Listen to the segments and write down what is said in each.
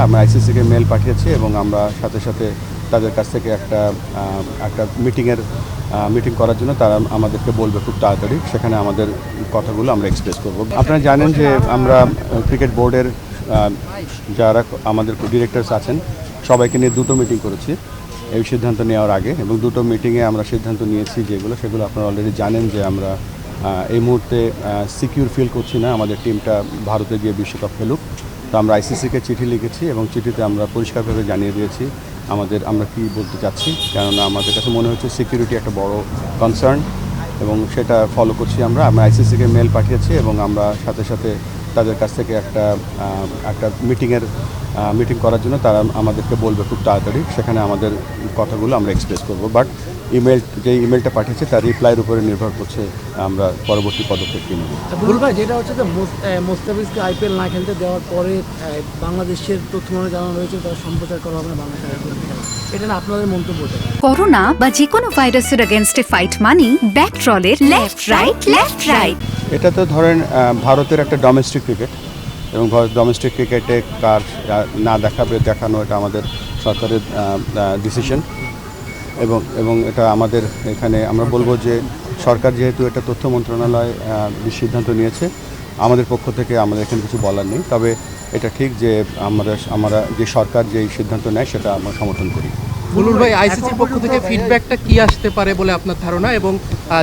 আমরা আইসিসিকে মেল পাঠিয়েছি এবং আমরা সাথে সাথে তাদের কাছ থেকে একটা মিটিং করার জন্য তারা আমাদেরকে বলবে খুব তাড়াতাড়ি। সেখানে আমাদের কথাগুলো আমরা এক্সপ্রেস করব। আপনারা জানেন যে আমরা ক্রিকেট বোর্ডের যারা আমাদের ডিরেক্টরস আছেন সবাইকে নিয়ে দুটো মিটিং করেছি এই সিদ্ধান্ত নেওয়ার আগে, এবং দুটো মিটিংয়ে আমরা সিদ্ধান্ত নিয়েছি সেগুলো আপনারা অলরেডি জানেন যে আমরা এই মুহূর্তে সিকিউর ফিল করছি না আমাদের টিমটা ভারতে গিয়ে বিশ্বকাপ খেলুক। তো আমরা আইসিসিকে চিঠি লিখেছি এবং চিঠিতে আমরা পরিষ্কারভাবে জানিয়ে দিয়েছি আমরা কি বলতে চাচ্ছি, কেননা আমাদের কাছে মনে হচ্ছে সিকিউরিটি একটা বড় কনসার্ন এবং সেটা ফলো করছি। আমরা আইসিসিকে মেল পাঠিয়েছি এবং আমরা সাথে সাথে তাদের কাছ থেকে একটা মিটিং করার জন্য তারা আমাদেরকে বলবে খুব তাড়াতাড়ি। সেখানে আমাদের কথাগুলো আমরা এক্সপ্রেস করব। বাট ইমেলটা পাঠিয়েছে তার রিপ্লাইয়ের উপরে নির্ভর করছে আমরা পরবর্তী পদক্ষেপ কী নেব। ভুল ভাই, যেটা হচ্ছে যে মোস্তাফিজকে আইপিএল না খেলতে দেওয়ার পরে বাংলাদেশের তথ্য মনে জানানো হয়েছে তারা সম্প্রচার করা হবে না বাংলাদেশের আইপিএল। এটা না আপনাদের মন্তব্য? করোনা বা যে কোনো ভাইরাসের এগেইনস্টে ফাইট মানি ব্যাকট্রলের লেফট রাইট। এটা তো ধরেন ভারতের একটা ডোমেস্টিক ক্রিকেট এবং ডোমেস্টিক ক্রিকেটে কার না দেখানো এটা আমাদের সরকারের ডিসিশন এবং এটা আমাদের এখানে আমরা বলবো যে সরকার যেহেতু এটা তথ্য মন্ত্রণালয় সিদ্ধান্ত নিয়েছে, আমাদের পক্ষ থেকে আমাদের এখানে কিছু বলার নেই। তবে এটা ঠিক যে আমরা যে সরকার যে সিদ্ধান্ত নেয় সেটা আমরা সমর্থন করি। বুলুল ভাই, আইসিসির পক্ষ থেকে ফিডব্যাকটা কি আসতে পারে বলে আপনার ধারণা, এবং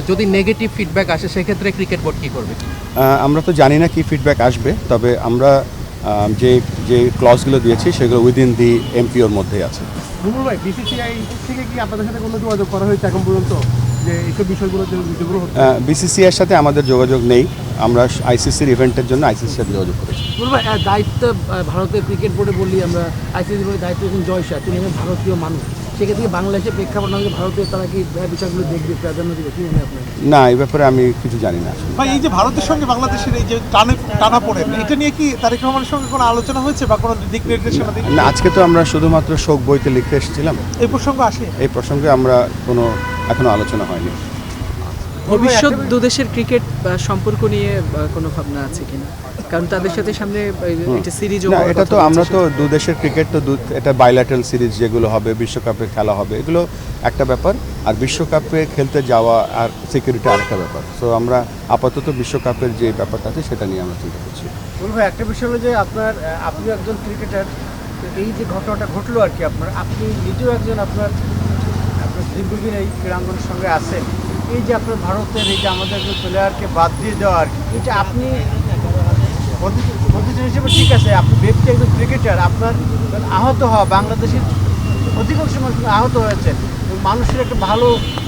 যদি নেগেটিভ ফিডব্যাক আসে সেক্ষেত্রে ক্রিকেট বোর্ড কী করবে? আমরা তো জানি না কি ফিডব্যাক আসবে, তবে আমরা যে ক্লজগুলো দিয়েছি সেগুলো উইদিন দি এমপিওর মধ্যেই আছে। বুলুল ভাই, বিসিসিআই থেকে কি আপনাদের সাথে কোনো যোগাযোগ করা হয়েছে এখন পর্যন্ত যে এইসব বিষয়গুলো যেগুলো বিসিসিআইয়ের সাথে আমাদের যোগাযোগ নেই। আমরা আইসিসির ইভেন্টের জন্য আইসিসির সাথে যোগাযোগ করেছি। বুলুল ভাই, দায়িত্ব ভারতের ক্রিকেট বোর্ডে বললি আমরা আইসিসি বোর্ডের দায়িত্ব এখন জয় শাহ, তিনি একজন ভারতীয় মানুষ। সেক্ষেত্রে বাংলাদেশের প্রেক্ষাপট না ভারতীয় তারা কি বিষয়গুলো দেখবে, প্রাধান্য দেবে, কি মনে হয় আপনার? না, এই ব্যাপারে আমি কিছু জানি না। ভাই, এই যে ভারতের সঙ্গে বাংলাদেশের এই যে টানা পড়ে, এটা নিয়ে কি তারেক রহমানের সঙ্গে কোনো আলোচনা হয়েছে বা কোনো দিক নির্দেশনা দিন? না, আজকে তো আমরা শুধুমাত্র শোক বইতে লিখে এসেছিলাম। এই প্রসঙ্গে আমরা কোনো এখনো আলোচনা হয়নি। ভবিষ্যৎ দুদেশের ক্রিকেট সম্পর্ক নিয়ে কোনো ভাবনা আছে কিনা? কারণ তাদের সাথে সামনে একটা সিরিজ। না, এটা তো আমরা তো দু দেশের ক্রিকেট তো এটা বাইল্যাটারাল সিরিজ যেগুলো হবে, বিশ্বকাপে খেলা হবে, এগুলো একটা ব্যাপার, আর বিশ্বকাপে খেলতে যাওয়া আর সিকিউরিটি আরেকটা ব্যাপার। সো আমরা আপাতত বিশ্বকাপের যে ব্যাপারটা আছে সেটা নিয়ে আমরা চিন্তা করছি। বুলুল ভাই, একটা বিষয় হলো যে আপনি একজন ক্রিকেটার, এই যে ঘটনাটা ঘটলো আর কি, আপনি নিজেও একজন আপনার দীর্ঘদিন এই ক্রীড়াঙ্গনের সঙ্গে আছেন। এই যে আপনার ভারতের এই যে আমাদের একজন প্লেয়ারকে বাদ দিয়ে দেওয়া আর কি, এটা আপনি প্রতিষ্ঠান হিসেবে ঠিক আছে, আপনি ব্যক্তি একজন ক্রিকেটার, আপনার আহত হওয়া, বাংলাদেশের অধিকাংশ মানুষ আহত হয়েছে, মানুষের একটা ভালো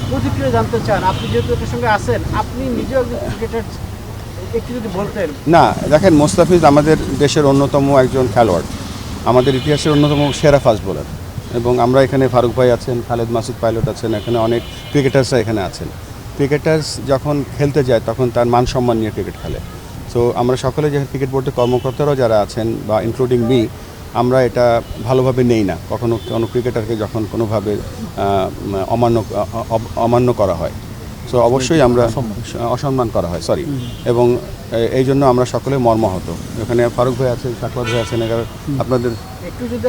প্রতিক্রিয়া জানতে চান। আপনি যেহেতু এটার সঙ্গে আছেন, আপনি নিজেও একজন ক্রিকেটার, একটু যদি বলতেন। না, দেখেন, মোস্তাফিজ আমাদের দেশের অন্যতম একজন খেলোয়াড়, আমাদের ইতিহাসের অন্যতম সেরা ফাস্ট বোলার, এবং আমরা এখানে ফারুক ভাই আছেন, খালেদ মাসুদ পাইলট আছেন, এখানে অনেক ক্রিকেটার্সরা এখানে আছেন। ক্রিকেটার্স যখন খেলতে যায় তখন তার মান সম্মান নিয়ে ক্রিকেট খেলে। সো আমরা সকলে যে ক্রিকেট বোর্ডের কর্মকর্তারাও যারা আছেন বা ইনক্লুডিং মি, আমরা এটা ভালোভাবে নেই না কখনো কোনো ক্রিকেটারকে যখন কোনোভাবে অমান্য করা হয়। সো অবশ্যই আমরা অসম্মান করা হয়, এবং এই জন্য আমরা সকলে মর্মাহত। এখানে ফারুক ভাই আছেন, সাকওয়াত ভাই আছেন, আপনাদের একটু যদি